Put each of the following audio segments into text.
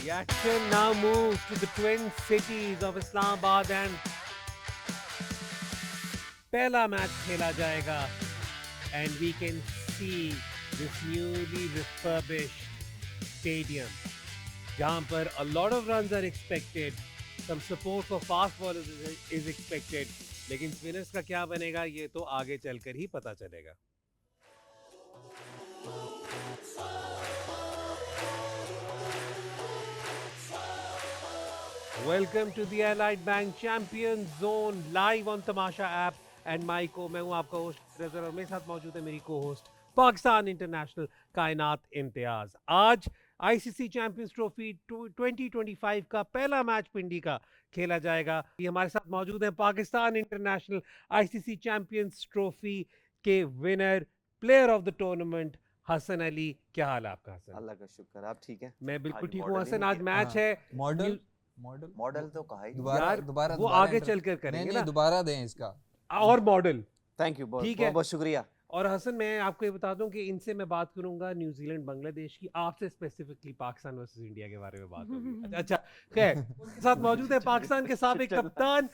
The action now moves to the twin cities of Islamabad and पहला match खेला जाएगा and we can see this newly refurbished stadium जहां पर a lot of runs are expected, some support for fast bowlers is expected, लेकिन spinners का क्या बनेगा ये तो आगे चलकर ही पता चलेगा. Welcome to the Allied Bank Champions Zone live on Tamasha app and Maiko. मैं हूं आपका होस्ट रज़र और मेरे साथ मौजूद है मेरी को-होस्ट पाकिस्तान इंटरनेशनल कायनात इम्तियाज. आज आईसीसी चैंपियंस ट्रॉफी 2025 का पहला मैच पिंडी का खेला जाएगा. ये हमारे साथ मौजूद हैं Pakistan international ICC champions trophy के winner, player of the tournament Hasan Ali. क्या हाल है आपका हसन? अल्लाह का शुक्र, आप ठीक है? मैं बिल्कुल आज ठीक हूँ मॉडल हसन. ही आज मैच है मॉडल मॉडल मॉडल तो कहा ही दोबारा यार, दोबारा वो दोबारा आगे इंटर- चलकर करेंगे नहीं ना. नहीं दोबारा दें इसका. और मॉडल थैंक यू, बहुत ठीक है. बहुत बहुत शुक्रिया. और हसन मैं आपको ये बता दूं कि इनसे मैं बात करूंगा न्यूजीलैंड बांग्लादेश की, आपसे स्पेसिफिकली पाकिस्तान वर्सेस इंडिया के बारे में बात होगी. अच्छा खैर, उनके साथ मौजूद है पाकिस्तान के साबिक कप्तान,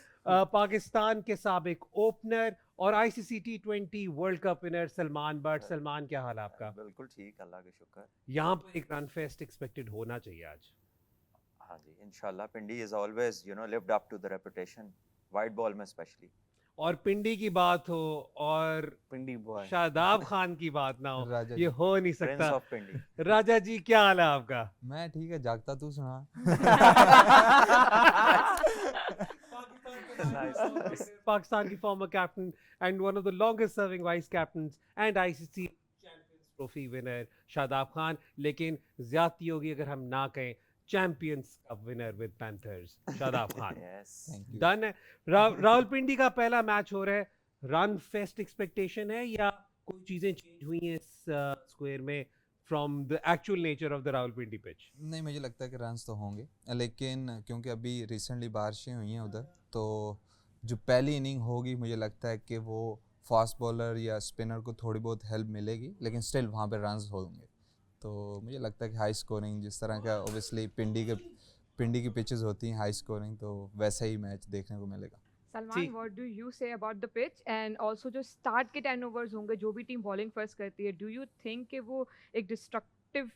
पाकिस्तान के साबिक ओपनर और ICC T20 world cup winner Salman but. Salman क्या हाल है आपका? बिल्कुल ठीक, अल्लाह का शुक्र. यहाँ पर एक रन फेस्ट एक्सपेक्टेड होना चाहिए आज. हाँ जी, इंशाल्लाह. Pindi is always lived up to the reputation, white ball में स्पेशली. और पिंडी की बात हो और पिंडी बॉय, शादाब खान की बात ना हो, राजा ये जी, हो नहीं प्रिंस सकता. ऑफ पिंडी. राजा जी क्या हाल है आपका? मैं ठीक है, जागता तू सुना. Pakistan की former captain and one of the longest serving vice captains and ICC Champions Trophy winner Shadab Khan. लेकिन ज्यादती होगी अगर हम ना कहें champions cup winner with panthers Shadab Khan. Yes, thank you. Done है. रावलपिंडी का पहला मैच हो रहा है. रन फेस्ट एक्सपेक्टेशन है या कोई चीजें चेंज हुई हैं इस स्क्वायर में from the actual nature of the Rawalpindi pitch? नहीं, मुझे लगता है कि रन्स तो होंगे, लेकिन क्योंकि अभी रिसेंटली बारिशें हुई हैं उधर, तो जो पहली इनिंग होगी मुझे लगता है कि वो फास्ट बॉलर या स्पिनर को थोड़ी बहुत हेल्प मिलेगी, लेकिन स्टिल वहाँ पे रन्स होंगे. तो मुझे लगता है कि हाई स्कोरिंग, जिस तरह का ओबियसली पिंडी की पिचेस होती हैं हाई स्कोरिंग, तो वैसा ही मैच देखने को मिलेगा. Salman, what do you say about the pitch and also जो स्टार्ट के 10 ओवर्स होंगे, जो भी टीम बॉलिंग फर्स्ट करती है, डू यू थिंक कि वो एक डिस्ट्रक्टिव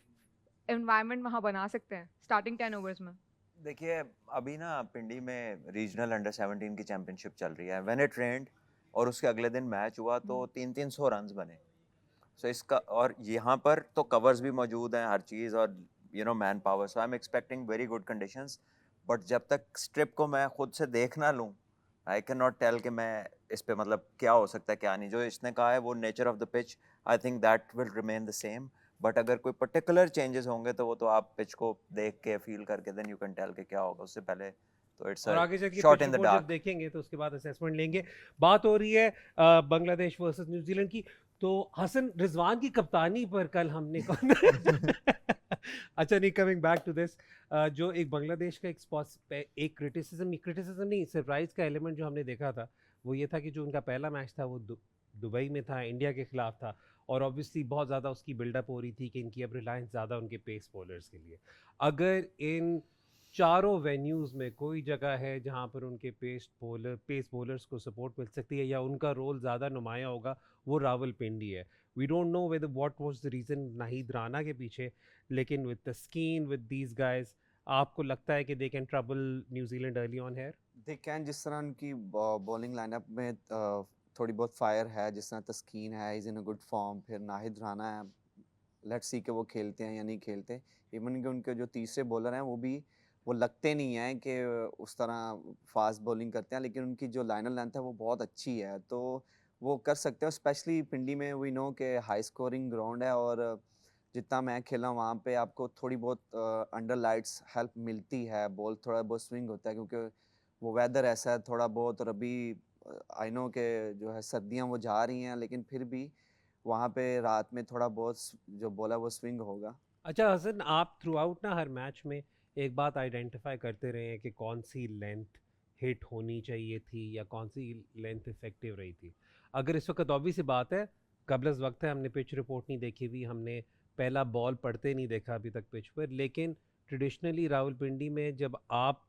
एनवायरनमेंट वहाँ बना सकते हैं स्टार्टिंग 10 ओवर्स में? देखिए अभी ना पिंडी में रीजनल अंडर 17 की चैंपियनशिप चल रही है. व्हेन इट रेन्ड और उसके अगले दिन मैच हुआ तो 300 रन्स बने. सो इसका, और यहाँ पर तो कवर्स भी मौजूद हैं, हर चीज़, और man power. So I am expecting very good conditions. But जब तक स्ट्रिप को मैं खुद से देख ना लूँ, आई कैन नॉट टेल कि मैं इस पे मतलब क्या हो सकता है क्या नहीं. जो इसने कहा है वो nature of the pitch, I think that will remain the same. But अगर कोई पर्टिकुलर चेंजेस होंगे तो वो तो आप पिच को देख के फील करके देन यू कैन टेल कि क्या होगा. उससे पहले तो इट्स और आगे जाके shot pitch in the report जब डार्क. देखेंगे तो उसके बाद असेसमेंट लेंगे. बात हो रही है बांग्लादेश वर्सेस न्यूजीलैंड की. तो हसन, रिजवान की कप्तानी पर कल हमने अच्छा नहीं, कमिंग बैक टू दिस, जो एक बांग्लादेश का एक क्रिटिसिज्म नहीं, सरप्राइज का एलिमेंट जो हमने देखा था वो ये था कि जो उनका पहला मैच था वो दुबई में था, इंडिया के खिलाफ था, और ऑब्वियसली बहुत ज़्यादा उसकी बिल्डअप हो रही थी कि इनकी अब रिलायंस ज़्यादा उनके पेस बॉलर्स के लिए. अगर इन चारों वेन्यूज़ में कोई जगह है जहाँ पर उनके पेस बॉलर्स को सपोर्ट मिल सकती है या उनका रोल ज़्यादा नुमाया होगा, वो रावलपिंडी है. We don't know whether what was the reason Nahid Rana के पीछे, लेकिन with Taskin, with these guys, आपको लगता है कि they can trouble New Zealand early on here? They can. जिस तरह उनकी बॉलिंग लाइनअप में थोड़ी बहुत फायर है, जिस तरह तस्कीन है, is in a good form, फिर नाहिद राना है, लेट्स सी कि वो खेलते हैं या नहीं खेलते. इवन कि उनके जो तीसरे बॉलर हैं वो लगते नहीं हैं कि उस तरह फास्ट बॉलिंग करते हैं, लेकिन उनकी जो लाइनर लेंथ है वो बहुत अच्छी है, तो वो कर सकते हैं. स्पेशली पिंडी में वी नो कि हाई स्कोरिंग ग्राउंड है, और जितना मैं खेला वहाँ पे आपको थोड़ी बहुत अंडर लाइट्स हेल्प मिलती है, बॉल थोड़ा बहुत स्विंग होता है क्योंकि वो वेदर ऐसा है थोड़ा बहुत. और अभी आई नो कि जो है सर्दियाँ वो जा रही हैं, लेकिन फिर भी वहाँ पे रात में थोड़ा बहुत जो बॉल है वो स्विंग होगा. अच्छा हसन, आप थ्रू आउट ना हर मैच में एक बात आइडेंटिफाई करते रहे हैं कि कौन सी लेंथ हिट होनी चाहिए थी या कौन सी लेंथ इफेक्टिव रही थी. अगर इस वक्त ऑब्वियस सी बात है, कबल वक्त है, हमने पिच रिपोर्ट नहीं देखी हुई, हमने पहला बॉल पढ़ते नहीं देखा अभी तक पिच पर, लेकिन ट्रेडिशनली रावलपिंडी में जब आप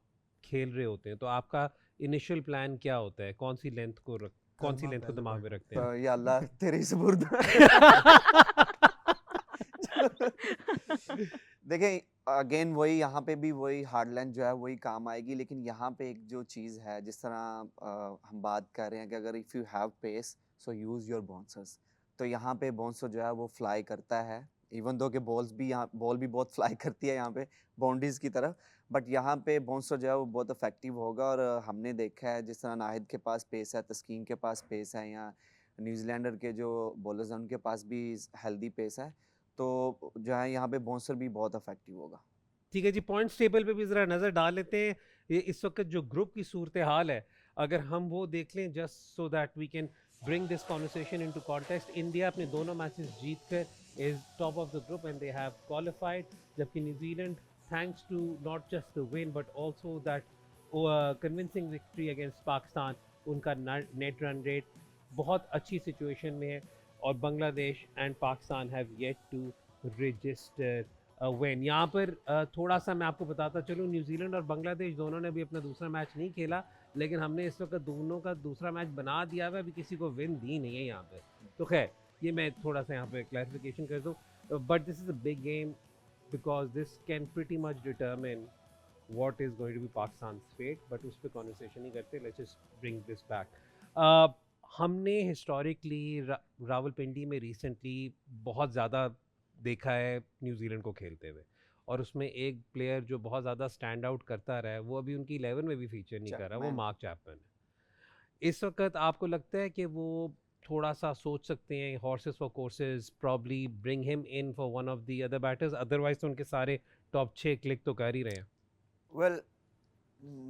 खेल रहे होते हैं तो आपका इनिशियल प्लान क्या होता है? कौन सी लेंथ को पहले दिमाग में बैट। रखते हैं? या अल्लाह तेरे सुपुर्द देखिए अगेन वही यहाँ पे भी वही हार्ड लाइन जो है वही काम आएगी, लेकिन यहाँ पे एक जो चीज़ है जिस तरह हम बात कर रहे हैं कि अगर if you have pace so use your bouncers, तो यहाँ पे बाउंसर जो है वो फ्लाई करता है, इवन दो के बॉल भी बहुत फ्लाई करती है यहाँ पे बाउंड्रीज की तरफ, बट यहाँ पे बाउंसर जो है वो बहुत इफेक्टिव होगा। और हमने देखा है जिस तरह नाहिद के पास पेस है, तस्कीन के पास पेस है, या न्यूजीलैंडर के जो बॉलर्स हैं उनके पास भी हेल्दी पेस है, तो जो है यहाँ पे बाउंसर भी बहुत इफेक्टिव होगा। ठीक है जी, पॉइंट्स टेबल पे भी ज़रा नज़र डाल लेते हैं। ये इस वक्त जो ग्रुप की सूरत हाल है, अगर हम वो देख लें just so that we can bring this conversation into context. India अपने दोनों मैचेस जीत कर is top of the group and they have qualified, जबकि New Zealand thanks to not just the win but also that convincing victory against Pakistan, उनका net run rate बहुत अच्छी situation में है, और Bangladesh and Pakistan have yet to register win. यहाँ पर थोड़ा सा मैं आपको बताता चलूँ, न्यूजीलैंड और बांग्लादेश दोनों ने भी अपना दूसरा मैच नहीं खेला, लेकिन हमने इस वक्त दोनों का दूसरा मैच बना दिया हुआ है, अभी किसी को विन दी नहीं है यहाँ पे। तो खैर ये मैं थोड़ा सा यहाँ पे क्लैरिफिकेशन कर दूँ, but this is a big game because this can pretty much determine what is going to be Pakistan's fate, but उस पर कॉन्वर्सेशन नहीं करते। Let's just bring this back. हमने हिस्टोरिकली रावलपिंडी में रिसेंटली बहुत ज़्यादा देखा है न्यूजीलैंड को खेलते हुए, और उसमें एक प्लेयर जो बहुत ज़्यादा स्टैंड आउट करता रहा है, वो अभी उनकी 11 में भी फीचर नहीं कर रहा, वो चैपमैन। मार्क चैपमैन है। इस वक्त आपको लगता है कि वो थोड़ा सा सोच सकते हैं, horses for courses, probably bring him in for one of the other batters, otherwise तो उनके सारे टॉप 6 क्लिक तो कर ही रहे हैं। Well,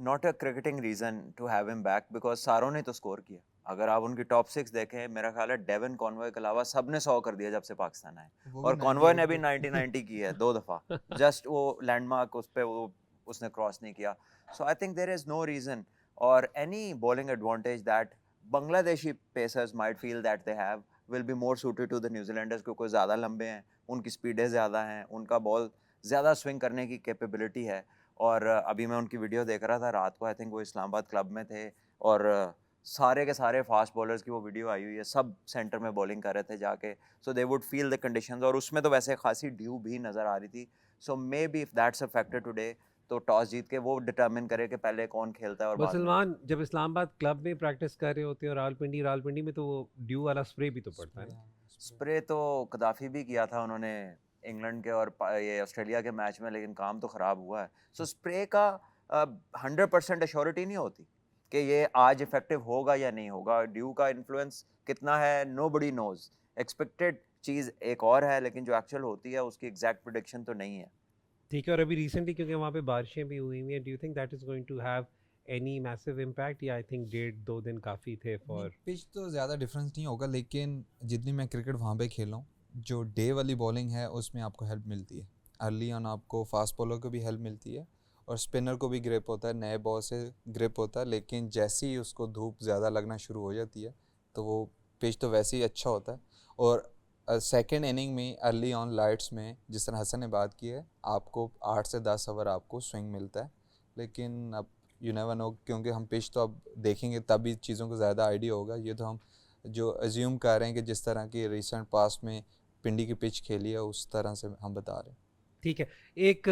not a cricketing reason to have him back because सारों ने तो स्कोर किया। अगर आप उनकी टॉप 6 देखें, मेरा ख्याल है डेवन कॉनवॉय के अलावा सब ने 100 कर दिया जब से पाकिस्तान आए, और कॉनवॉय ने भी 90 की है 2 दफ़ा, जस्ट वो लैंडमार्क उस पे वो उसने क्रॉस नहीं किया। So I think there is no reason or any bowling advantage that Bangladeshi pacers might feel that they have will be more suited to the New Zealanders क्योंकि ज़्यादा लंबे हैं, उनकी स्पीडें ज़्यादा हैं, उनका बॉल ज़्यादा स्विंग करने की कैपेबिलिटी है। और अभी मैं उनकी वीडियो देख रहा था रात को, आई थिंक वो इस्लामाबाद क्लब में थे, और सारे के सारे फास्ट बॉलर्स की वो वीडियो आई हुई है, सब सेंटर में बॉलिंग कर रहे थे जाके, so they would feel the conditions, और उसमें तो वैसे खासी ड्यू भी नज़र आ रही थी। So maybe if that's a factor today, तो टॉस जीत के वो डिटरमिन करे कि पहले कौन खेलता है और बाद में। मुसलमान जब इस्लामाबाद क्लब में प्रैक्टिस कर रहे होते हैं और रावलपिंडी में तो वो ड्यू वाला स्प्रे भी तो पड़ता है ना। स्प्रे तो कदाफी भी किया था उन्होंने इंग्लैंड के और ये ऑस्ट्रेलिया के मैच में, लेकिन काम तो ख़राब हुआ है। सो स्प्रे का 100% अश्योरिटी नहीं होती कि ये आज इफेक्टिव होगा या नहीं होगा। ड्यू का इन्फ्लुएंस कितना है नोबडी नोज। एक्सपेक्टेड चीज़ एक और है, लेकिन जो एक्चुअल होती है उसकी एग्जैक्ट प्रेडिक्शन तो नहीं है। ठीक है, और अभी रिसेंटली क्योंकि वहाँ पे बारिशें भी हुई हुई हैं, do you think that is going to have any massive impact, या आई थिंक 1.5-2 दिन काफ़ी थे फॉर? पिच तो ज़्यादा डिफरेंस नहीं होगा, लेकिन जितनी मैं क्रिकेट वहाँ पे खेला हूँ, जो डे वाली बॉलिंग है उसमें आपको हेल्प मिलती है। अर्ली ऑन आपको फास्ट बॉलर को भी हेल्प मिलती है और स्पिनर को भी ग्रिप होता है, नए बॉल से ग्रिप होता है, लेकिन जैसे ही उसको धूप ज़्यादा लगना शुरू हो जाती है तो वो पिच तो वैसे ही अच्छा होता है। और सेकेंड इनिंग में अर्ली ऑन लाइट्स में जिस तरह हसन ने बात की है, आपको 8 से 10 ओवर आपको स्विंग मिलता है, लेकिन अब यू नेवर नो, क्योंकि हम पिच तो अब देखेंगे तभी चीज़ों को ज़्यादा आइडिया होगा। ये तो हम जो अज्यूम कर रहे हैं कि जिस तरह की रिसेंट पास्ट में पिंडी की पिच खेली है उस तरह से हम बता रहे हैं। ठीक है, एक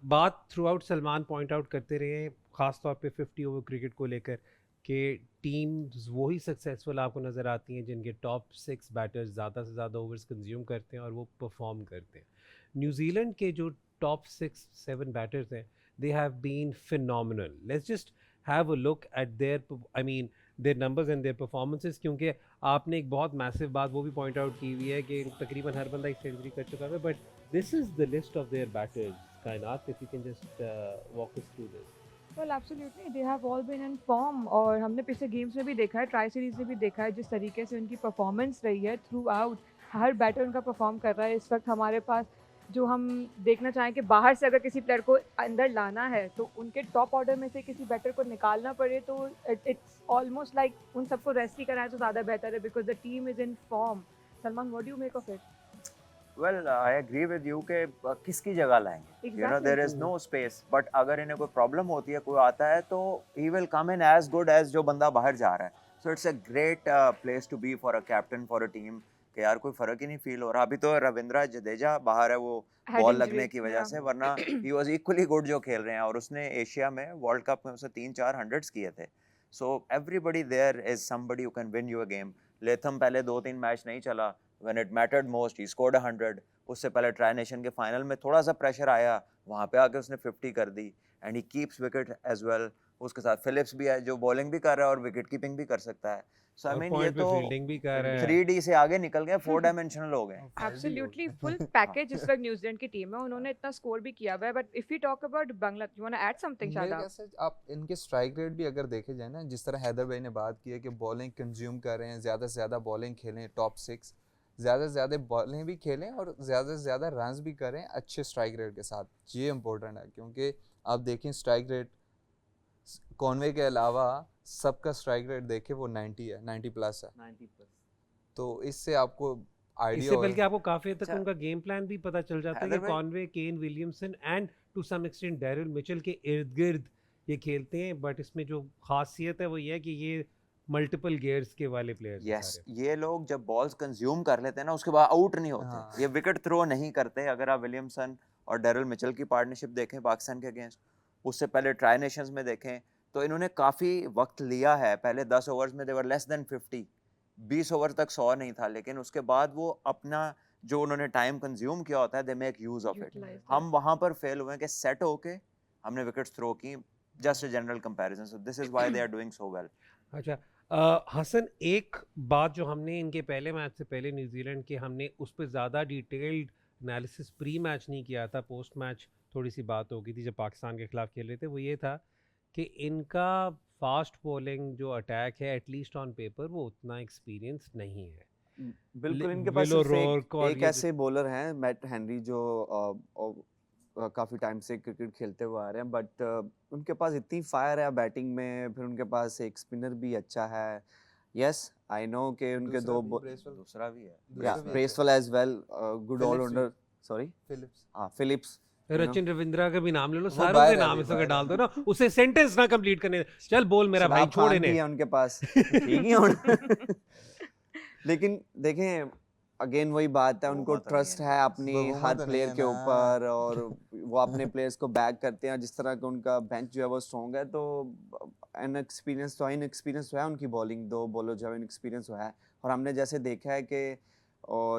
बात through out Salman point out करते रहे हैं, ख़ास तौर पे 50 ओवर क्रिकेट को लेकर, कि टीम्स वही सक्सेसफुल आपको नज़र आती हैं जिनके टॉप 6 बैटर्स ज़्यादा से ज़्यादा ओवर्स कंज्यूम करते हैं और वो परफॉर्म करते हैं। न्यूजीलैंड के जो टॉप 6-7 बैटर्स हैं, they have been phenomenal. Let's just have a look at their numbers and their performances, क्योंकि आपने एक बहुत मैसिव बात वो भी पॉइंट आउट की हुई है कि तकरीबन हर बंदा एक सेंचुरी कर चुका है, but this is the list of their batters. कायनात, if you can just walk us through this. Well, absolutely. They have all been in form और हमने पिछले गेम्स में भी देखा है, ट्राई सीरीज में भी देखा है, जिस तरीके से उनकी परफॉर्मेंस रही है थ्रू आउट, हर बैटर उनका परफॉर्म कर रहा है। इस वक्त हमारे पास जो हम देखना चाहें कि बाहर से अगर किसी प्लेयर को अंदर लाना है तो उनके टॉप ऑर्डर में से किसी बैटर को निकालना पड़े तो इट्स ऑलमोस्ट लाइक उन सबको रेस्ट ही कराएं तो ज़्यादा बेहतर है, because the team is in form. Salman, what do you make of it? Well I agree with you कि किसकी जगह लाएंगे, you know Exactly. There is no space, but अगर इन्हें कोई प्रॉब्लम होती है, कोई आता है, तो he will come in as good as जो बंदा बाहर जा रहा है. So it's a great place to be for a captain for a team कि यार कोई फर्क ही नहीं फील हो रहा. अभी तो रविंद्र जडेजा बाहर है वो Head बॉल injury. लगने की वजह Yeah. से, वरना ही वाज इक्वली गुड जो खेल रहे हैं. और उसने एशिया में वर्ल्ड कप में उसे 3-4 हंड्रेड्स किए थे. So everybody there is somebody who can win you a game. Latham पहले 2-3 मैच नहीं चला, when it mattered most he scored 100. उससे पहले ट्राई नेशन के फाइनल में थोड़ा सा प्रेशर आया, वहाँ पे आके उसने 50 कर दी. And he keeps wicket as well. उसके साथ फिलिप्स भी है जो बॉलिंग भी कर रहा है और विकेट कीपिंग भी कर सकता है. सो आई और मीन ये पॉइंट पे तो फील्डिंग भी कर रहा है. 3D से आगे निकल गए, 4 डायमेंशनल हो गए. Absolutely full package इस वक्त न्यूजीलैंड की टीम है, उन्होंने इतना स्कोर भी किया हुआ है. But if you talk about Bangladesh, you want to add something मेरे शादाब? ख्याल से आप इनके स्ट्राइक रेट भी अगर देखे जाए ना, जिस तरह हैदर भाई ने बात की है कि बॉलिंग कंज्यूम कर रहे हैं, ज़्यादा से ज़्यादा बॉलिंग खेलें, टॉप 6 ज़्यादा से ज़्यादा बॉलिंग भी खेलें और ज़्यादा से ज़्यादा रन्स भी करें अच्छे स्ट्राइक रेट के साथ. ये इंपॉर्टेंट है क्योंकि आप देखें स्ट्राइक रेट कॉनवे के अलावा सबका स्ट्राइक रेट देखें वो 90 है, 90 प्लस है. 90+. तो इससे आपको आइडिया इससे बल्कि आपको काफी हद तक अच्छा. उनका गेम प्लान भी पता चल जाता है कि हैदर भाई- Conway, Kane Williamson and to some extent Daryl Mitchell के इर्द गिर्द ये खेलते हैं. बट इसमें जो खासियत है वो ये है कि ये मल्टीपल गियर्स के वाले प्लेयर्स हैं यस, सारे. ये लोग जब बॉल्स कंज्यूम कर लेते हैं ना, उसके बाद आउट नहीं होते. हाँ. ये विकेट थ्रो नहीं करते. अगर आप विलियमसन और डैरिल मिचेल की पार्टनरशिप देखें पाकिस्तान के अगेंस्ट, उससे पहले ट्राई नेशंस में देखें, तो इन्होंने काफ़ी वक्त लिया है. पहले 10 ओवर्स में देवर लेस देन 50, 20 ओवर तक 100 नहीं था, लेकिन उसके बाद वो अपना जो उन्होंने टाइम कंज्यूम किया होता है, they make use of it. Utilize that. हम वहाँ पर फेल हुए हैं कि सेट होके हमने विकेट्स थ्रो की. Just a general comparison, so this is why they are doing so well. अच्छा, हसन, एक बात जो हमने इनके पहले मैच से पहले न्यूजीलैंड के हमने उस पर ज़्यादा डिटेल्ड एनालिसिस प्री मैच नहीं किया था, पोस्ट मैच थोड़ी सी बात हो गई थी जब पाकिस्तान के खिलाफ खेल रहे थे, वो ये था कि इनका फास्ट बॉलिंग जो अटैक है एटलीस्ट ऑन पेपर वो उतना एक्सपीरियंस नहीं है. बिल्कुल इनके पास विलो सिर्फ रोर्क और एक ये ऐसे बॉलर हैं मैट हेनरी जो काफ़ी टाइम से क्रिकेट खेलते हुए आ रहे हैं, बट उनके पास इतनी फायर है बैटिंग में, फिर उनके पास एक स्पिनर भी अच्छा है. यस आई नो कि उनके दो दूसरा भी है. Bracewell as well, good Phillips allrounder. Sorry, Phillips. हाँ फिलिप्स. रचिन रविंद्रा का भी नाम ले लो, वो सारों बाहर के है नाम अभी, इस वक्त बाहर डाल दो है. ना, उसे सेंटेंस ना कंप्लीट करने. चल बोल मेरा भाई, शराब छोड़ खान भी इन्हें. है उनके पास. ठीक ही होना. लेकिन देखें अगेन वही बात है, उनको बहुमत नहीं ट्रस्ट है है इनके अपनी बहुमत हर नहीं प्लेयर है के ना. ऊपर, और वो अपने प्लेयर्स को बैक करते हैं. जिस तरह का उनका बेंच जो है वो स्ट्रॉन्ग है, तो इनएक्सपीरियंस तो है उनकी बॉलिंग, दो बॉलर जो है इनएक्सपीरियंस है. और हमने जैसे देखा है कि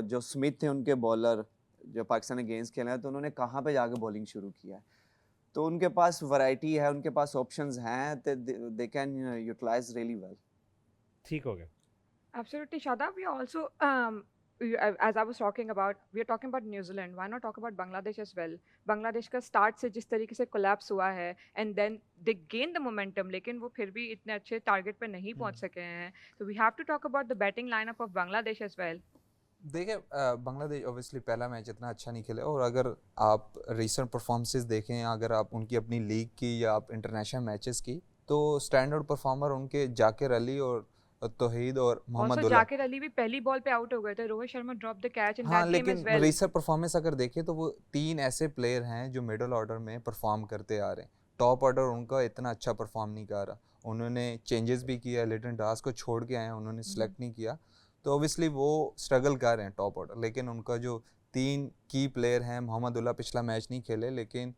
जो स्मिथ थे उनके बॉलर जो पाकिस्तान अगेंस्ट खेले हैं, तो उन्होंने कहाँ पे जाके बॉलिंग शुरू किया है. तो उनके पास वैरायटी है, उनके पास ऑप्शंस हैं, they can utilize really well. ठीक हो गया. Absolutely, Shadab. We also, as I was talking about, we are talking about New Zealand. Why not talk about Bangladesh as well? Bangladesh का start से जिस तरीके से collapse हुआ है, and then they gained the momentum, लेकिन वो फिर भी इतने अच्छे target पे नहीं पहुंच सके हैं. So we have to talk about the batting lineup of Bangladesh as well. देखिए बांग्लादेश ऑब्वियसली पहला मैच इतना अच्छा नहीं खेले, और अगर आप रीसेंट परफॉर्मेंसेस देखें, अगर आप उनकी अपनी लीग की या आप इंटरनेशनल मैचेस की, तो स्टैंडर्ड परफॉर्मर उनके जाकिर अली और तौहीद और मोहम्मद Also, उल्ला. जाकिर अली भी पहली बॉल पे आउट हो गए थे. Rohit Sharma drop the catch in हाँ, दैट गेम लेकिन एज वेल. रीसेंट परफॉर्मेंस अगर देखें तो वो 3 ऐसे प्लेयर हैं जो मिडिल ऑर्डर में परफॉर्म करते आ रहे हैं. टॉप ऑर्डर उनका इतना अच्छा परफॉर्म नहीं कर रहा. उन्होंने चेंजेस भी किया, लिटन दास को छोड़ के आए हैं, उन्होंने सेलेक्ट नहीं किया, तो ऑब्वियसली वो स्ट्रगल कर रहे हैं टॉप ऑर्डर. लेकिन उनका जो 3 की प्लेयर हैं, मोहम्मद उल्ला पिछला मैच नहीं खेले, लेकिन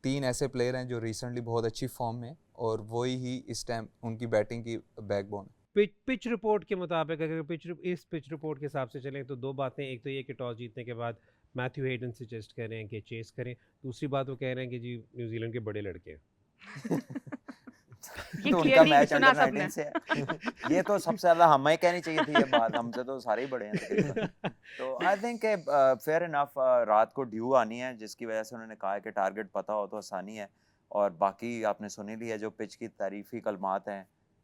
3 ऐसे प्लेयर हैं जो रिसेंटली बहुत अच्छी फॉर्म में, और वही ही इस टाइम उनकी बैटिंग की बैकबोन है. पिच रिपोर्ट के मुताबिक अगर इस पिच रिपोर्ट के हिसाब से चलें तो दो बातें. एक तो ये कि टॉस जीतने के बाद मैथ्यू हेडन सजेस्ट कर रहे हैं कि चेस करें. दूसरी बात वो कह रहे हैं कि जी न्यूजीलैंड के बड़े लड़के हैं. ये उनका clearly मैच सुना अंडर सबने. 19 से है. ये तो सबसे ज्यादा हमें कहनी चाहिए थी ये बात, हमसे तो सारे ही बड़े हैं तकरीबन. तो आई थिंक फेयर इनफ, रात को ड्यू आनी है जिसकी वजह से उन्होंने कहा है कि टारगेट पता हो तो आसानी है. और बाकी आपने सुनी ली है जो पिच की तारीफी कलमात हैं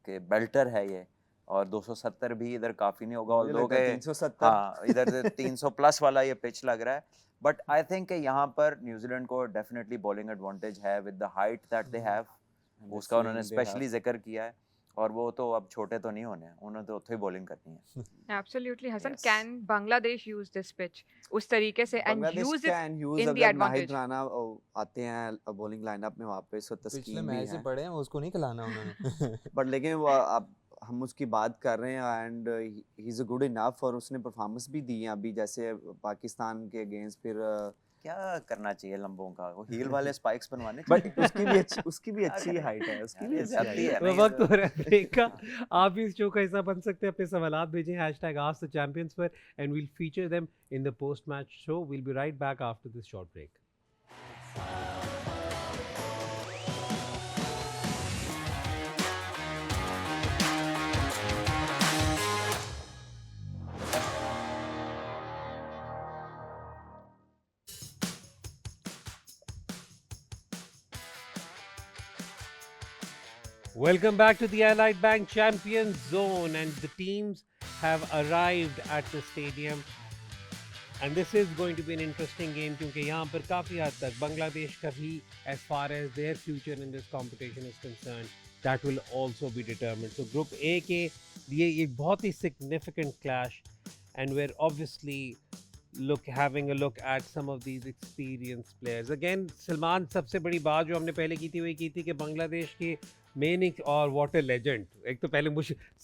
कि बेल्टर है ये, और 270 भी इधर काफ़ी नहीं होगा, मुझे ऑल्दो लगता है के 370. हाँ इधर से 300 प्लस वाला ये पिच लग रहा है. बट आई थिंक यहाँ पर न्यूजीलैंड को डेफिनेटली बॉलिंग एडवांटेज है with the height that they have. उसका उन्होंने स्पेशली जिक्र किया है. और वो तो अब छोटे तो नहीं होने, उन्हें तो उथे बॉलिंग करनी है। Absolutely, Hassan. Yes. Can Bangladesh use this pitch उस तरीके से and Bangladesh use it can use in the अगर नाहिद advantage? राना आते हैं बॉलिंग लाइनअप में वापस और पिछले तस्कीन भी मैच से है, पड़े हैं, उसको नहीं खिलाना उन्होंने। बट लेकिन वो अब हम उसकी बात कर रहे हैं and he is a good enough और उसने परफॉर्मेंस भी दी है अभी, जैसे पाकिस्तान के अगेंस्ट फिर क्या करना चाहिए लंबों का, वो हील वाले स्पाइक्स बनवाने बट चाहिए। उसकी भी क्या अच्छी करें? हाइट है, उसकी यार भी ये अच्छी ज्यादती हाइट है है। ना, वक्त ये हो रहा है ब्रेक का। हाँ। आप भी इस शो का हिस्सा बन सकते हैं, अपने सवालात भेजें #AskTheChampions पर and we'll feature them in the post match show. We'll be right back after this short break. Welcome back to the Allied Bank Champions Zone, and the teams have arrived at the stadium. And this is going to be an interesting game क्योंकि यहाँ पर काफ़ी हद तक बांग्लादेश का भी as far as their future in this competition is concerned, that will also be determined. So Group A के लिए एक बहुत ही significant clash, and we're obviously having a look at some of these experienced players. Again, Salman, सबसे बड़ी बात जो हमने पहले की थी वही की थी कि बांग्लादेश के मेन और वाटर लेजेंड, एक तो पहले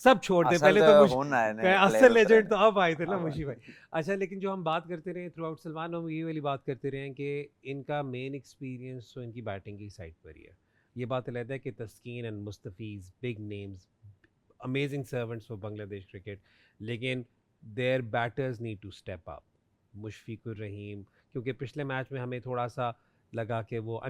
सब छोड़ दे, पहले तो असल लेजेंड तो अब आए थे ना मुशी भाई। अच्छा, लेकिन जो हम बात करते रहे थ्रू आउट सलमान, हम ये वाली बात करते रहे कि इनका मेन एक्सपीरियंस तो इनकी बैटिंग की साइड पर ही है। ये बात अलग है कि Taskin and Mustafiz big names, amazing servants for Bangladesh cricket, लेकिन their batters need to step up. Mushfiqur Rahim, क्योंकि पिछले मैच में हमें थोड़ा सा लगा कि वो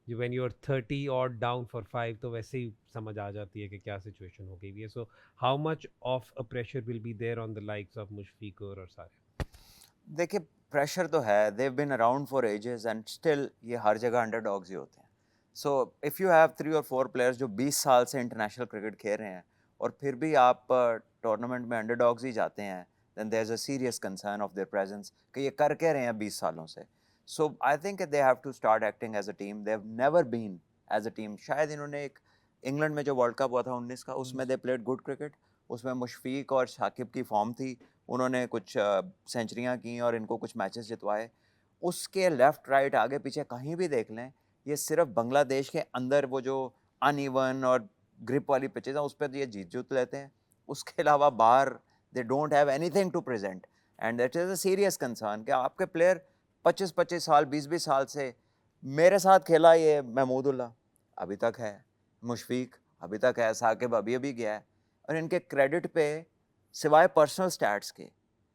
when you're 30 or down for 5 तो वैसे ही समझ आ जाती है कि क्या सिचुएशन हो गई है। So how much of a pressure will be there on the likes of Mushfiqur और सारे? देखिए, प्रेशर तो है, they've been around for ages and still ये हर जगह अंडरडॉग्स ही होते हैं। सो इफ़ यू हैव 3 और 4 प्लेयर्स जो 20 साल से इंटरनेशनल क्रिकेट खेल रहे हैं और फिर भी आप टूर्नामेंट में अंडरडॉग्स ही जाते हैं, then there is a serious concern of their presence कि ये कर क्या रहे हैं 20 सालों से। So I think they have to start acting as a team. They have never been as a team. शायद इन्होंने एक इंग्लैंड में जो वर्ल्ड कप हुआ था 19 का, उसमें दे प्लेड गुड क्रिकेट, उसमें मुशफीक और शाकिब की फॉर्म थी, उन्होंने कुछ सेंचुरियाँ की और इनको कुछ मैचेस जितवाए। उसके लेफ्ट राइट आगे पीछे कहीं भी देख लें, ये सिर्फ बांग्लादेश के अंदर वो जो अनइवन और ग्रिप वाली पिचेज हैं उस पर ये जीत लेते हैं। उसके अलावा बाहर they don't have anything to present, and that is a serious concern कि आपके प्लेयर 25-25 साल 20-20 साल से मेरे साथ खेला, ये महमूदुल्लाह अभी तक है, मुशफीक अभी तक है, साकिब अभी गया है, और इनके क्रेडिट पे सिवाय पर्सनल स्टैट्स के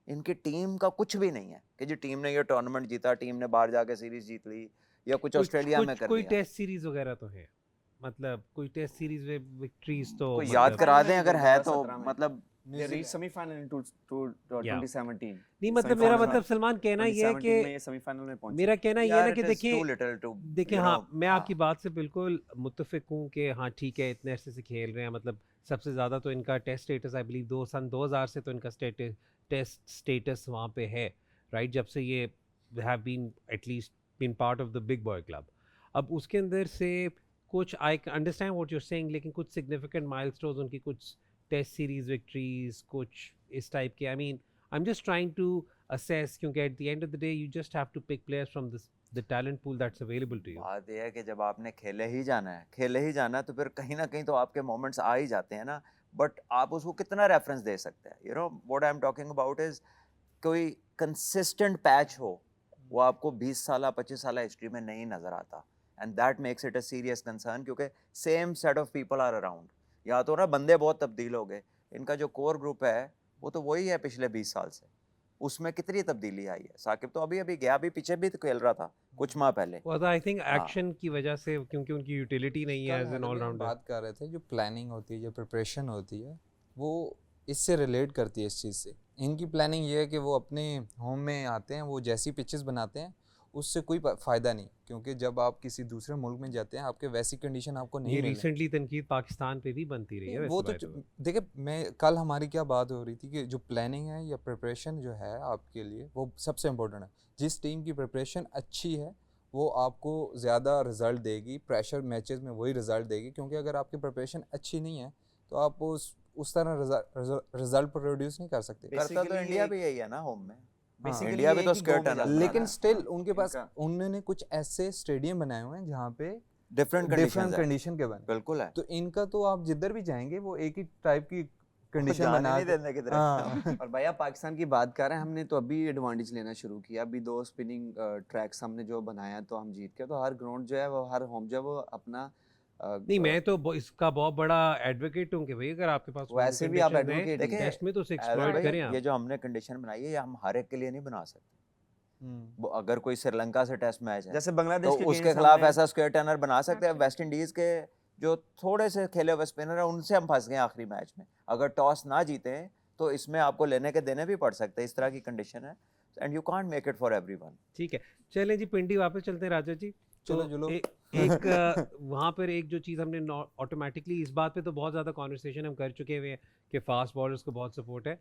इनकी टीम का कुछ भी नहीं है कि जो टीम ने ये टूर्नामेंट जीता, टीम ने बाहर जाके सीरीज जीत ली या कुछ ऑस्ट्रेलिया में कर कोई दिया। टेस्ट सीरीज वगैरह तो है, मतलब कोई टेस्ट सीरीज में विक्ट्रीज तो कोई याद करा दें अगर है तो, 2017 में। मतलब They reached semi-final in 2017. नहीं, मतलब मेरा मतलब सलमान कहना ये है कि ये सेमीफाइनल में पहुंचे। मेरा कहना ये है ना कि देखिए हाँ, मैं आपकी बात से बिल्कुल मुत्तफिक हूँ कि हाँ ठीक है, इतने अरसे से खेल रहे हैं, मतलब सबसे ज़्यादा तो इनका टेस्ट स्टेटस आई बिलीव सन 2000 से तो इनका टेस्ट स्टेटस वहाँ पे है, राइट, जब से ये have been at least been part of the big boy club. अब उसके अंदर से कुछ I understand what you are saying, लेकिन कुछ सिग्निफिकेंट माइलस्टोन्स उनकी, कुछ टेस्ट सीरीज विक्ट्रीज, कुछ इस टाइप के, I am just trying to assess, क्योंकि at the end of the day you just have to pick players from the talent pool that's available to you. बात यह है कि जब आपने खेले ही जाना है तो फिर कहीं ना कहीं तो आपके मोमेंट्स आ ही जाते हैं ना, बट आप उसको कितना रेफरेंस दे सकते हैं। You know what I am talking about is कोई कंसिस्टेंट पैच हो, वो आपको 20 साल 25 साल हिस्ट्री में नहीं नजर आता, and that makes it a serious concern, क्योंकि same set of people are around. या तो ना बंदे बहुत तब्दील हो गए, इनका जो कोर ग्रुप है वो तो वही है पिछले 20 साल से, उसमें कितनी तब्दीली आई है। साकिब तो अभी गया, अभी पीछे भी तो खेल रहा था कुछ माह पहले। well, I think एक्शन की वजह से, क्योंकि उनकी यूटिलिटी नहीं है एज एन ऑलराउंडर। बात कर रहे थे जो प्लानिंग होती है, जो प्रिपरेशन होती है, वो इससे रिलेट करती है इस चीज़ से। इनकी प्लानिंग ये है कि वो अपने होम में आते हैं, वो जैसी पिचेस बनाते हैं उससे कोई फ़ायदा नहीं, क्योंकि जब आप किसी दूसरे मुल्क में जाते हैं आपके वैसी कंडीशन आपको नहीं ये मिलेगी। रिसेंटली तनकीद पाकिस्तान पे भी बनती रही है वो तो वैसे। देखिए, मैं कल हमारी क्या बात हो रही थी कि जो प्लानिंग है या प्रिपरेशन जो है आपके लिए वो सबसे इम्पोर्टेंट है। जिस टीम की प्रिपरेशन अच्छी है वो आपको ज़्यादा रिजल्ट देगी, प्रेशर मैचेस में वही रिजल्ट देगी, क्योंकि अगर आपकी प्रिपरेशन अच्छी नहीं है तो आप उस तरह रिजल्ट प्रोड्यूस नहीं कर सकते। करता तो Basically इंडिया ये भी यही है ना होम में। Basically इंडिया ये भी है तो कि स्क्वायर go में टनल जाता बना है लेकिन है। स्टिल हाँ, उनके पास इनका उन्होंने कुछ ऐसे स्टेडियम बनाए हुए हैं जहाँ पे डिफरेंट डिफरेंट कंडीशंस है, कंडीशन के बने। बिल्कुल है। तो इनका तो आप जिधर भी जाएंगे वो एक ही टाइप की कंडीशन जाने बना नहीं के देने की हाँ और भैया पाकिस्तान की बात कर रहे हैं, हमने तो अभी एडवांटेज लेना शुरू किया। अभी 2 स्पिनिंग ट्रैक्स हमने जो बनाया तो हम जीत गए। तो हर ग्राउंड जो है वो हर होम जो है वो अपना नहीं मैं तो इसका बहुत बड़ा एडवोकेट हूँ कि भाई अगर आपके पास होम वैसे भी आप कंडीशन है एडवोकेट ही देखिए हैं। टेस्ट में तो उसे एवल एक्सप्लॉइट भाई, करें आप। ये जो हमने कंडीशन बनाई है ये हम हर एक के लिए नहीं बना सकते। हम्म। वो अगर कोई श्रीलंका से टेस्ट मैच है जैसे तो बांग्लादेश के उसके against खिलाफ हमने ऐसा स्क्वायर टर्नर बना सकते हैं। Absolutely. वेस्ट इंडीज के जो थोड़े से खेले हुए स्पिनर है उनसे हम फंस गए आखिरी मैच में। अगर टॉस ना जीते तो इसमें आपको लेने के देने भी पड़ सकते हैं, इस तरह की कंडीशन है। And you can't make it for everyone. ठीक है चलें जी पिंडी वापस चलते हैं राजा जी। तो चलो एक वहाँ पर एक जो चीज़ हमने ऑटोमेटिकली इस बात पे तो बहुत ज़्यादा कॉन्वर्सेशन हम कर चुके हुए हैं कि फास्ट बॉलर्स को बहुत सपोर्ट है।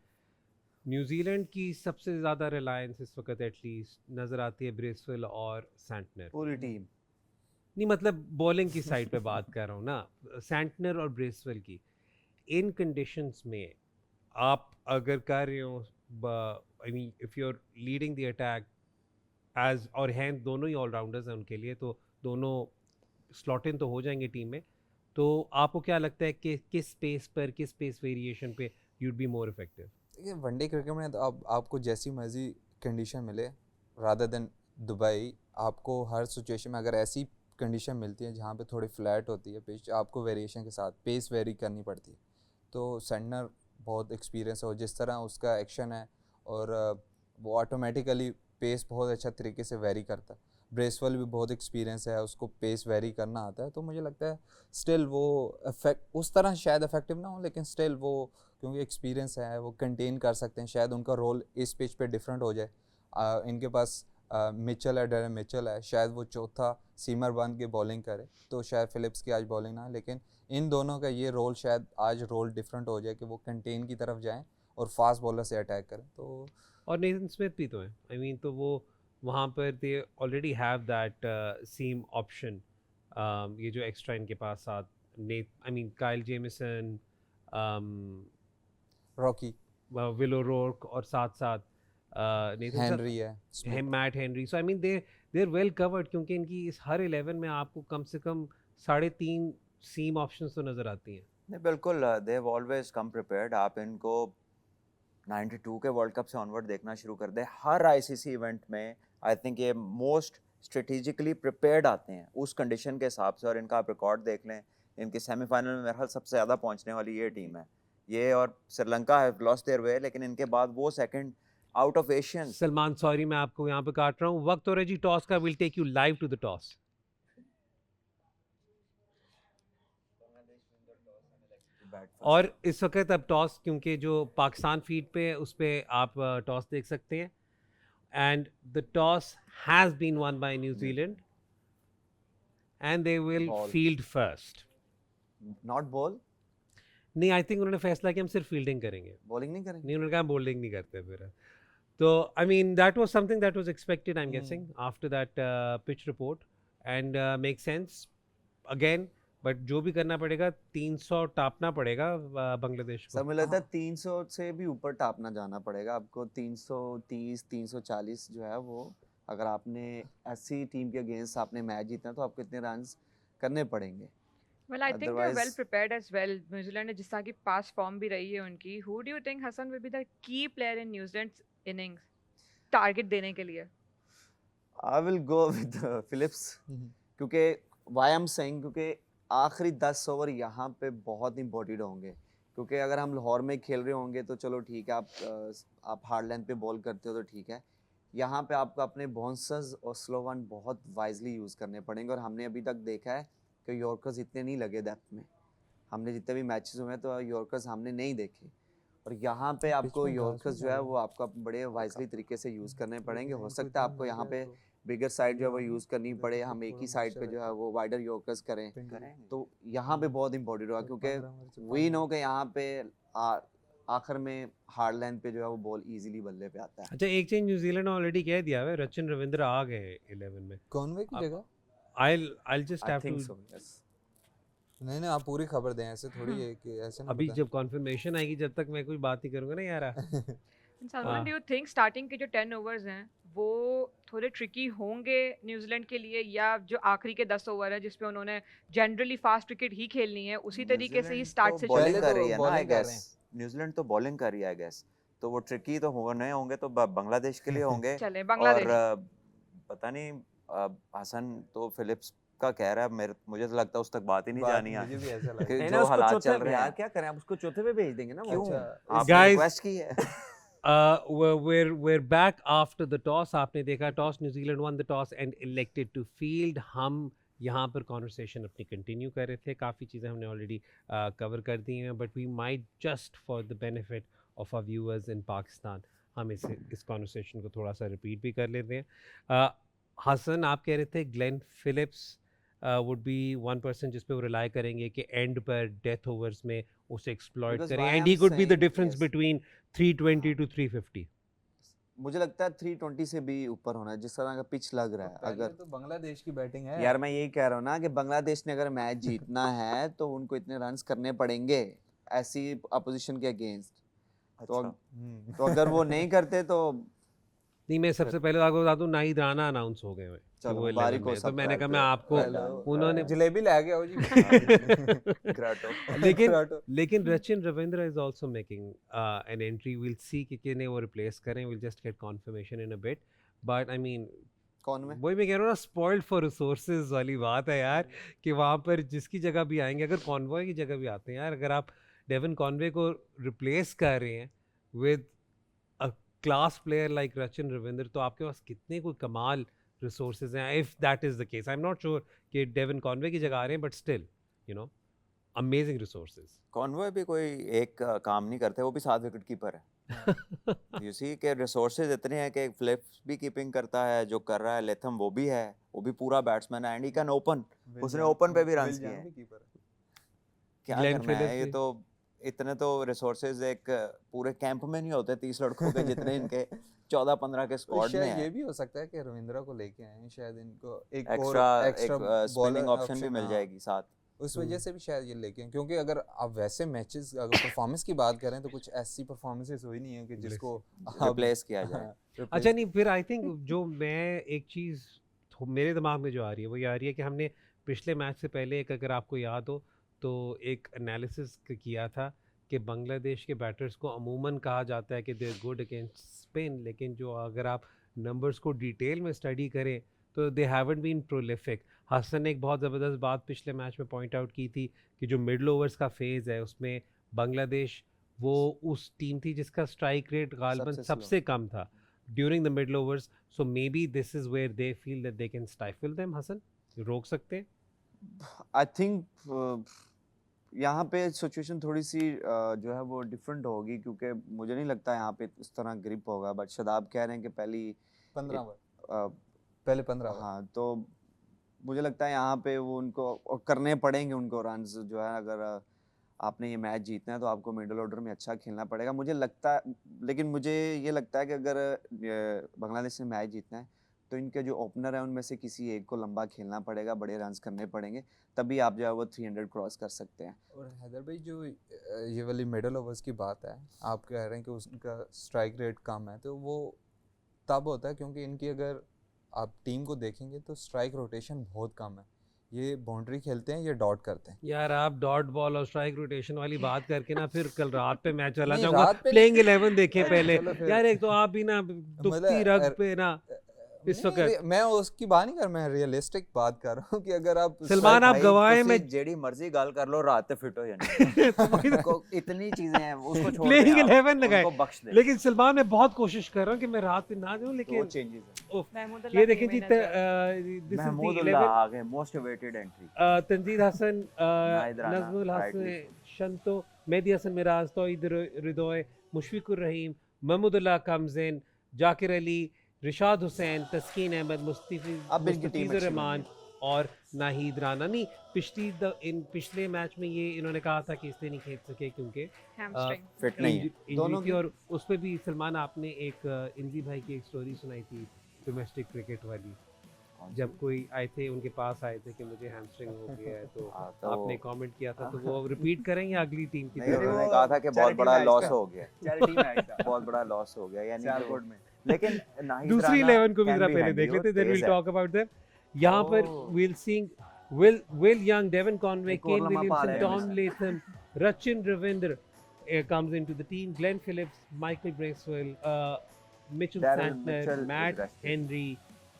न्यूजीलैंड की सबसे ज़्यादा रिलायंस इस वक्त एटलीस्ट नज़र आती है ब्रेसवेल और सैंटनर। पूरी टीम नहीं मतलब बॉलिंग की साइड पे बात कर रहा हूँ ना, सैंटनर और ब्रेसवेल की। इन कंडीशंस में आप अगर कर रहे हो, I mean if you are leading the attack as, और हैं दोनों ही ऑलराउंडर्स हैं उनके लिए, तो दोनों स्लॉट इन तो हो जाएंगे टीम में। तो आपको क्या लगता है कि किस स्पेस पर, किस स्पेस वेरिएशन पे यूड बी मोर इफेक्टिव? देखिए वनडे क्रिकेट में तो आपको जैसी मर्जी कंडीशन मिले, रादर देन दुबई, आपको हर सिचुएशन में अगर ऐसी कंडीशन मिलती है जहाँ पे थोड़ी फ्लैट होती है पिच, आपको वेरिएशन के साथ पेस वेरी करनी पड़ती है। तो सैंटनर बहुत एक्सपीरियंस है और जिस तरह उसका एक्शन है और वो ऑटोमेटिकली पेस बहुत अच्छा तरीके से वेरी करता है। ब्रेसवेल भी बहुत एक्सपीरियंस है, उसको पेस वेरी करना आता है। तो मुझे लगता है स्टिल वो इफेक्ट उस तरह शायद इफेक्टिव ना हो, लेकिन स्टिल वो क्योंकि एक्सपीरियंस है वो कंटेन कर सकते हैं। शायद उनका रोल इस पिच पे डिफरेंट हो जाए। इनके पास मिचेल है, डेरन मिचेल है, शायद वो चौथा सीमर बन के बॉलिंग करे तो शायद फिलिप्स की आज बॉलिंग ना, लेकिन इन दोनों का ये रोल शायद आज रोल डिफरेंट हो जाए कि वो कंटेन की तरफ जाएं और फास्ट बॉलर से अटैक करें। तो और नेथन स्मिथ भी तो है, आई मीन तो वो वहाँ पर they already have that seam option. ये जो एक्स्ट्रा इनके पास साथ आई मीन काइल जेमिसन, रॉकी विलो रोर्क और साथ साथ नेथन हेनरी है, Smith. Matt Henry. So I mean they are well covered, क्योंकि इनकी इस हर 11 में आपको कम से कम 3.5 सीम ऑप्शंस तो नज़र आती हैं। नहीं बिल्कुल, they have always come prepared. आप इनको 92 के वर्ल्ड कप से ऑनवर्ड देखना शुरू कर दें, हर आईसीसी इवेंट में आई थिंक ये मोस्ट स्ट्रेटेजिकली प्रिपेयर्ड आते हैं उस कंडीशन के हिसाब से। और इनका आप रिकॉर्ड देख लें, इनके सेमीफाइनल में मेरे ख्याल सबसे ज़्यादा पहुंचने वाली ये टीम है। ये और Sri Lanka have lost their way, लेकिन इनके बाद वो second out of Asian. Salman sorry मैं आपको यहाँ पे काट रहा हूँ, वक्त हो रहा है जी टॉस का। Will take you live to the toss. और इस वक्त अब टॉस, क्योंकि जो पाकिस्तान फीड पे है उस पर आप टॉस देख सकते हैं, and the toss has been won by New Zealand and they will Ball. Field first. Not ball, नहीं आई थिंक उन्होंने फैसला किया हम सिर्फ फील्डिंग करेंगे। बॉलिंग नहीं करेंगे। नहीं उन्होंने कहा बॉलिंग नहीं करते फिर। तो I mean that was something that was expected I am guessing after that pitch report, and make sense again. But जो भी करना पड़ेगा 300 टापना पड़ेगा बांग्लादेश को। सब मुझे लगता है 300 से भी ऊपर टापना जाना पड़ेगा आपको। 330 340 जो है वो, अगर आपने ऐसी टीम के अगेंस्ट आपने मैच जीतना है तो आपको इतने रन्स करने पड़ेंगे। Well, I think they're well Otherwise- prepared as well. New Zealand ने जिस तरह की पास फॉर्म भी रही है उनकी, who do you think Hassan will be the key player in New Zealand's innings target देने के लिए? I will go with Phillips, क्योंकि why I'm saying, क्योंकि आखिरी 10 ओवर यहाँ पे बहुत इंपॉर्टेंट होंगे। क्योंकि अगर हम लाहौर में खेल रहे होंगे तो चलो ठीक है, आप हार्ड लेंथ पे बॉल करते हो तो ठीक है। यहाँ पे आपको अपने बाउंसर्स और स्लो वन बहुत वाइजली यूज़ करने पड़ेंगे। और हमने अभी तक देखा है कि यॉर्कर्स इतने नहीं लगे डेप्थ में। हमने जितने भी मैचेस हुए हैं तो यॉर्कर्स हमने नहीं देखे। और यहाँ पे आपको में यॉर्कर्स जो है वो आपको बड़े वाइजली तरीके से यूज़ करने पड़ेंगे। हो सकता है आपको यहाँ पे बिगर साइड जो है वो यूज़ करनी पड़े, हम एक ही साइड पे जो है वो वाइडर यॉर्कर्स करें। तो यहाँ पे बहुत इंपॉर्टेंट होगा, क्योंकि वी नो कि यहाँ पे आखिर में हार्ड लेंथ पे जो है वो बॉल इजीली बल्ले पे आता है। अच्छा एक चेंज न्यूजीलैंड ने ऑलरेडी कह दिया है, रचिन रविंद्र आ गए 11 में। कॉनवे की आप- जगह I'll just I have think to so, yes. नहीं नहीं, आप पूरी खबर दें, ऐसे थोड़ी है कि ऐसे ना अभी बताएं। जब कॉन्फर्मेशन आएगी जब तक मैं कोई बात नहीं करूंगा ना यार। Salman, do you think starting के जो 10 ओवर्स हैं वो थोड़े ट्रिकी होंगे न्यूजीलैंड के लिए, या जो आखिरी के 10 ओवर है जिसपे उन्होंने जनरली फास्ट क्रिकेट ही खेलनी है उसी तरीके से ही न्यूजीलैंड स्टार्ट तो से बॉलिंग पहले कर तो रही है ना, आई बॉलिंग कर रहे गेस। हैं। न्यूजीलैंड तो बॉलिंग कर रही है, आई गेस। तो वो ट्रिकी तो होने होंगे तो बांग्लादेश के लिए होंगे। चले और बांग्लादेश। पता नहीं, हसन तो फिलिप्स का कह रहा है, मुझे तो लगता है उस तक बात ही नहीं बात जानी मुझे है भी ऐसा लगा। कि नहीं ना, जो उसको हालात चौथे चल पे रहे यार हैं। क्या करें, आप उसको चौथे पे भेज देंगे ना वो। क्यों? अच्छा, आपने Guys, रिक्वेस्ट की है। we're back after the toss. आपने देखा toss, New Zealand won the toss and elected to field. हम यहाँ पर कॉन्वर्सेशन अपनी कंटिन्यू कर रहे थे, काफ़ी चीज़ें हमने ऑलरेडी कवर कर दी हैं, but we might just for the benefit of our viewers in Pakistan हम इस कॉन्वर्सेशन को थोड़ा सा रिपीट भी कर लेते हैं। हसन, आप कह रहे थे Glenn Phillips would be one person जिस पे वो रिलाई करेंगे कि एंड पर डेथ ओवर्स में उसे एक्सप्लॉइट Because करें, why and I'm he could be the saying, difference yes, between 320 to 350. मुझे लगता है 320 से भी ऊपर होना है जिस तरह का पिच लग रहा है। पहले अगर तो बांग्लादेश की बैटिंग है यार मैं यही कह रहा हूँ ना कि बांग्लादेश ने अगर मैच जीतना है तो उनको इतने रन्स करने पड़ेंगे ऐसी अपोजिशन के अगेंस्ट। तो अच्छा। तो अगर वो नहीं करते तो नहीं, मैं सबसे पहले आपको बता दूं, नाहिद राणा अनाउंस हो गए हुए कि चलो वो 11 मुबारक हो में है, तो सबको मैंने यार, कहा मैं तो आपको well done, उन्होंने जलेबी ले गया हो जी। ग्राटो। लेकिन Rachin Ravindra is also making an entry, will see कि किन्हें वो रिप्लेस करें, will just get confirmation in a bit, but I mean कौन में वही मैं कह रहा हूँ ना, स्पॉइल्ड फॉर रिसोर्सेज वाली बात है यार, कि वहाँ पर जिसकी जगह भी आएंगे, अगर कॉन्वॉय की जगह भी आते हैं यार, अगर आप डेविन कॉनवे को रिप्लेस कर रहे हैं with a class player like Rachin Ravindra, तो आपके पास कितने कोई कमाल रिसोर्सेज हैं, if that is the case. I am not sure कि डेविन कॉनवे की जगह आ रहे हैं, but still you know amazing resources. Conway भी कोई एक काम नहीं करते, वो भी 7 विकेट कीपर है। यू सी के रिसोर्सेज इतने हैं कि फिलिप्स भी कीपिंग करता है, जो कर रहा है लेथम वो भी है, वो भी पूरा बैट्समैन है, एंड ही कैन ओपन। उसने ओपन पे भी रन किए हैं। क्या ग्लेन करना है फिलिप्स ये भी। तो। इतने तो रिसोर्सेज एक पूरे कैंप में नहीं होते 30 लड़कों के जितने इनके 14-15 के स्क्वाड में शायद ये है। भी हो सकता है कि रविंद्रा को लेके आए हैं, शायद इनको एक एक्स्ट्रा और एक एक्स्ट्रा स्पिनिंग ऑप्शन भी मिल जाएगी साथ। उस वजह से भी शायद ये लेके आए, क्योंकि अगर आप वैसे मैचेस अगर परफॉर्मेंस की बात करें तो कुछ ऐसी परफॉर्मेंसेस हुई नहीं है कि जिसको रिप्लेस किया जाए। अच्छा नहीं, फिर आई थिंक जो मैं एक चीज़ मेरे दिमाग में जो आ रही है वो ये आ रही है कि हमने पिछले मैच से पहले एक, अगर आपको याद हो तो एक एनालिसिस किया था कि बांग्लादेश के बैटर्स को अमूमन कहा जाता है कि दे गुड अगेंस्ट स्पिन, लेकिन जो अगर आप नंबर्स को डिटेल में स्टडी करें तो they haven't been prolific. Hasan ने एक बहुत ज़बरदस्त बात पिछले मैच में पॉइंट आउट की थी कि जो मिडल ओवर्स का फेज़ है उसमें बांग्लादेश वो उस टीम थी जिसका स्ट्राइक रेट गालबन सबसे slow। सबसे कम था during the middle overs, so maybe this is where they feel that they can stifle them. Hasan, रोक सकते हैं? आई थिंक यहाँ पे सिचुएशन थोड़ी सी जो है वो डिफरेंट होगी, क्योंकि मुझे नहीं लगता यहाँ पे इस तरह ग्रिप होगा। बट शादाब कह रहे हैं कि पहली 15 ओवर, अ, पहले 15 ओवर। हाँ, तो मुझे लगता है यहाँ पे वो उनको और करने पड़ेंगे उनको रन्स जो है। अगर आपने ये मैच जीतना है तो आपको मिडल ऑर्डर में अच्छा खेलना पड़ेगा, मुझे लगता है। लेकिन मुझे ये लगता है कि अगर बांग्लादेश ने मैच जीतना है तो इनके जो ओपनर है उनमें से किसी एक को लंबा खेलना पड़ेगा, बड़े रन्स करने पड़ेंगे, तभी आप जो है वो 300 क्रॉस कर सकते हैं। और हैदर भाई, जो ये वाली मिडल ओवर्स की बात है, आप कह रहे हैं कि उनका स्ट्राइक रेट कम है, तो वो तब होता है क्योंकि इनकी अगर आप टीम को देखेंगे तो स्ट्राइक रोटेशन बहुत कम है। ये बाउंड्री खेलते हैं, ये डॉट करते हैं। यार आप डॉट बॉल और स्ट्राइक रोटेशन वाली बात करके ना फिर कल रात पे मैच चला नहीं, जाऊंगा। रात पे प्लेइंग नहीं। 11 देखें पहले चलो फिर। यार, एक तो आप भी ना दुखती रग पे ना इस नहीं, वक्त। मैं उसकी बात नहीं कर, मैं रियलिस्टिक बात कर रहा हूँ कि अगर आप सलमान, आप भाई, गवाए तुसी में जेडी मर्जी गाल कर लो, रात ते फिट हो जानी। उनको इतनी चीजें हैं, उसको छोड़ दें प्लेइंग आप, 11 लगाए, उनको बख्श दें। लेकिन सलमान मैं बहुत कोशिश कर रहा हूँ कि मैं रात पे ना जाऊँ, तो वो लेकिन चेंजेस है। उफ, महमूदुल्लाह ये देखें जी, टीम में नजर। This is the Mahmudullah 11। आ गए, most awaited entry. Tanzid Hasan, Nahid Rana, Najmul Hasan, rightly Shanto, Mehidy Hasan Miraz, Towhid Hridoy, Mushfiqur Rahim, Mahmudullah comes in, Zakir Ali, Rishad Hossain, Taskin Ahmed, अब इनकी टीम मुस्तफीजुर अच्छी रहमान और नाहिद राना। नहीं, पिछले मैच में ये इन्होंने कहा था कि इसलिए नहीं खेल सके क्योंकि हैमस्ट्रिंग फिट नहीं है। दोनों इंजरी थी, और उस पर भी सलमान आपने एक इंजी भाई की एक स्टोरी सुनाई थी डोमेस्टिक क्रिकेट वाली। कौन जब सी? कोई आए थे उनके पास आए थे कि मुझे हैमस्ट्रिंग हो गया है तो हाँ, तो आपने कमेंट किया था तो वो रिपीट करें या अगली टीम की नहीं तरफ? उन्होंने कहा था कि बहुत charity बड़ा match लॉस था। हो गया चैरिटी मैच था बहुत बड़ा लॉस हो गया यानी कि वो- सियालकोट में लेकिन नाहिद दूसरी राना 11 को भी can जरा be पहले handy, देख वो लेते देन तेज विल है। Talk about them. यहाँ पर Oh. Will Singh Will Young, Devin Conway, एक और Kane लम्हा पा Williamson, रहे हैं Tom हमेशा। Latham, Rachin Ravindra comes into the team. Glenn Phillips, Michael Bracewell, Mitchell Darryl Santner, Mitchell is Matt rested. Henry,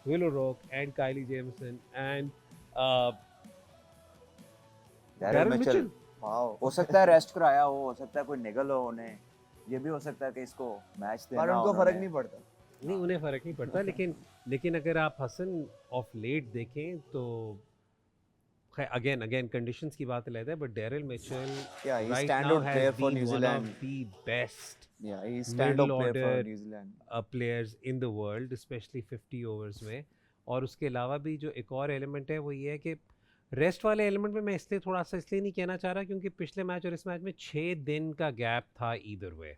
Will O'Rourke, and Kylie Jameson and Darryl Darryl Mitchell Mitchell. Wow हो सकता है rest कराया हो सकता है कोई निगल हो उन्हें ये भी हो सकता है कि इसको मैच देना पर उनको उन्होंने। फर्क नहीं पड़ता नहीं उन्हें फर्क नहीं पड़ता लेकिन अगर आप हसन ऑफ लेट देखें तो अगेन कंडीशंस की बात अलग है but Daryl Mitchell Yeah, he's right standout now has player for been New one Zealand. of the best Yeah, he's Middle stand-up player for order, New Zealand. players in the world especially 50 overs में और उसके अलावा भी जो एक और element है वो ये है कि रेस्ट वाले एलिमेंट में मैं इसलिए नहीं कहना चाह रहा क्योंकि पिछले मैच और इस मैच में 6 दिन का गैप था ईदर वे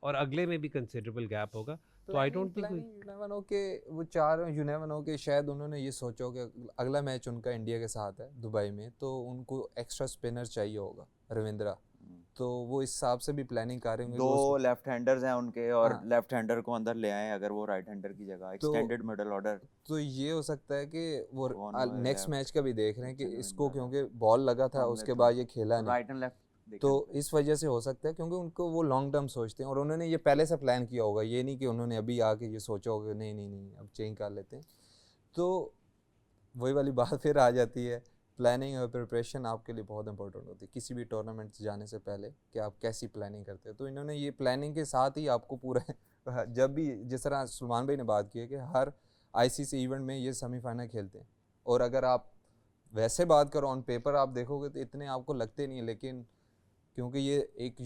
और अगले में भी कंसिडरेबल गैप होगा तो I don't think you never know कि वो चार यू नेवर नो कि शायद उन्होंने ये सोचा हो कि अगला मैच उनका इंडिया के साथ है दुबई में तो उनको एक्स्ट्रा स्पिनर चाहिए होगा रविंद्रा तो वो इस हिसाब से भी प्लानिंग कर रहे होंगे कि दो लेफ्ट हैंडर्स हैं उनके और हाँ। लेफ्ट हैंडर को अंदर ले आए अगर वो राइट हैंडर की जगह एक्सटेंडेड मिडल ऑर्डर तो ये हो सकता है कि वो कौन हुआ है नेक्स्ट left? मैच का भी देख रहे हैं कि Mitchell इसको रविंद्रा क्योंकि बॉल लगा था हमने उसके तो बाद ये खेला नहीं राइट एंड लेफ्ट तो इस वजह से हो सकता है क्योंकि उनको वो लॉन्ग टर्म सोचते हैं और उन्होंने ये पहले से प्लान किया होगा ये नहीं कि उन्होंने अभी आके ये सोचा होगा नहीं अब चेंज कर लेते हैं तो वही वाली बात फिर आ जाती है प्लानिंग और प्रिपरेशन आपके लिए बहुत इंपॉर्टेंट होती है किसी भी टूर्नामेंट जाने से पहले कि आप कैसी प्लानिंग करते हैं तो इन्होंने ये प्लानिंग के साथ ही आपको पूरा जब भी जिस तरह सलमान भाई ने बात की है कि हर आईसीसी इवेंट में ये सेमीफाइनल खेलते हैं और अगर आप वैसे बात करो ऑन पेपर आप देखोगे तो इतने आपको लगते नहीं है लेकिन क्योंकि ये एक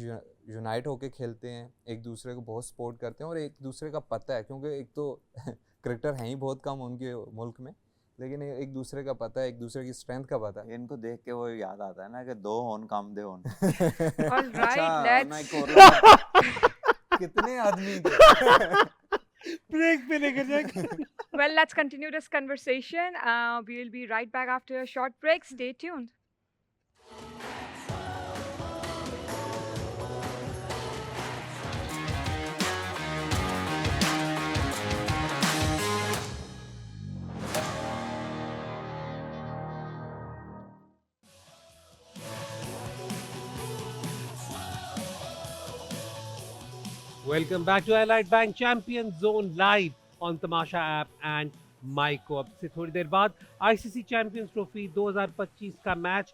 यूनाइट होके खेलते हैं एक दूसरे को बहुत सपोर्ट करते हैं और एक दूसरे का पता है क्योंकि एक तो क्रिकेटर हैं ही बहुत कम उनके मुल्क में लेकिन एक दूसरे का पता है एक दूसरे की स्ट्रेंथ का पता है इनको देख के वो याद आता है ना कि दो होन काम दे होन All right, अच्छा, ना let's. एक और लम्हा- कितने आदमी थे ब्रेक पे लेकर जाएंगे Well, let's continue this conversation. We'll be right back after a short break. Stay tuned. Welcome back to Allied Bank Champion Zone live on Tamasha app and Myco अब से थोड़ी देर बाद आईसीसी चैंपियंस ट्रॉफी 2025 का match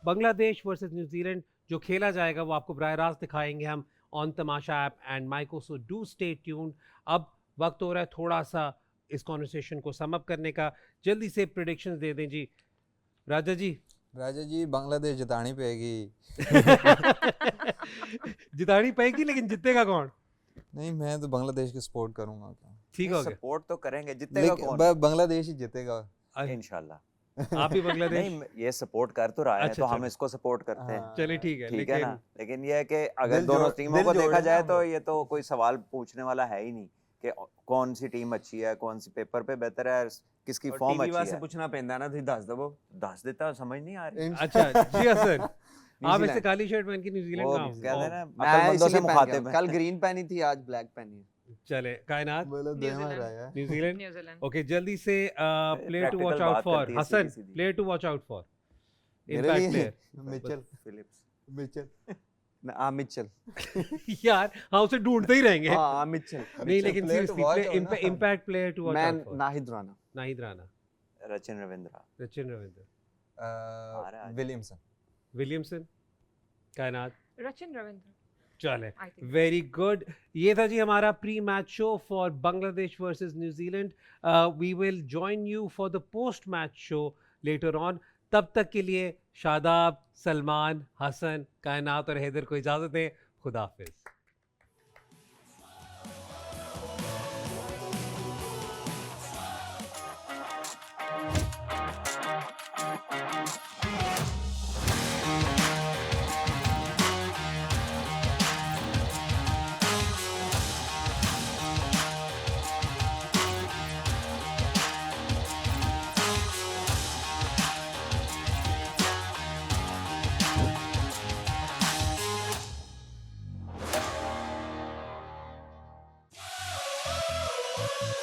Bangladesh versus New Zealand जो खेला जाएगा वो आपको बराह रास्त दिखाएंगे हम on Tamasha app and Myco so do stay tuned. अब वक्त हो रहा है थोड़ा सा इस कॉन्वर्सेशन को सम अप करने का, जल्दी से प्रेडिक्शंस दे दें जी राजा जी। बांग्लादेश जितानी पेगी जितानी पेगी लेकिन जीतेगा कौन? नहीं मैं तो बांग्लादेश की सपोर्ट करूंगा क्या ठीक हो गया सपोर्ट तो करेंगे जितेगा कौन बांग्लादेश ही जीतेगा इंशाल्लाह आप भी बांग्लादेश? नहीं ये सपोर्ट कर तो रहा है अच्छा, तो हम चलो। इसको सपोर्ट करते हैं हाँ। चलिए ठीक है ठीक है ना, लेकिन ये है कि अगर दिल दोनों जोड़- टीमों दिल को देखा जोड़े जाए ना तो हम। ये तो कोई सवाल पूछने वाला है ही नहीं कि कौन सी टीम अच्छी है, कौन सी पेपर पे बेहतर है, किसकी और फॉर्म टीवी अच्छी वास्ते है। पूछना पैंदा ना तुसी दस दबो दस देता समझ नहीं आ रही। अच्छा जी हसन आप ऐसे न्यूजीलैंड। काली शर्ट पहन के न्यूजीलैंड वो में आओ। कहते हैं ना मैं अक्लमंदों से इसीलिए पहन मुखातिब गया। है। कल ग्रीन पहनी थी आज ब्लैक पहनी है। चले कायनात बोलो New Zealand. New Zealand New Zealand. Okay जल्दी से player to practical watch out बात फॉर करती है हसन, सीधी-सीधी। Player to watch out for मेरे इम्पैक्ट लिए player Mitchell Phillips Mitchell Mitchell यार हाँ उसे ढूंढते ही रहेंगे हाँ मिचेल नहीं लेकिन player to watch सीरियसली हो ना। इम्पैक्ट प्लेयर टू वॉच मैं आउट फॉर नाहिद राना नाहिद राणा, रचिन रविंद्रा सचिन रविंद्र, रहा है। विलियमसन विलियमसन, कायनात। Rachin Ravindra, चले I think. Very good. ये था जी हमारा pre match show for Bangladesh versus New Zealand. We will join you for the post match show later on. तब तक के लिए शादाब, सलमान, हसन, कायनात और हैदर को इजाज़त दें। खुदा हाफिज। है।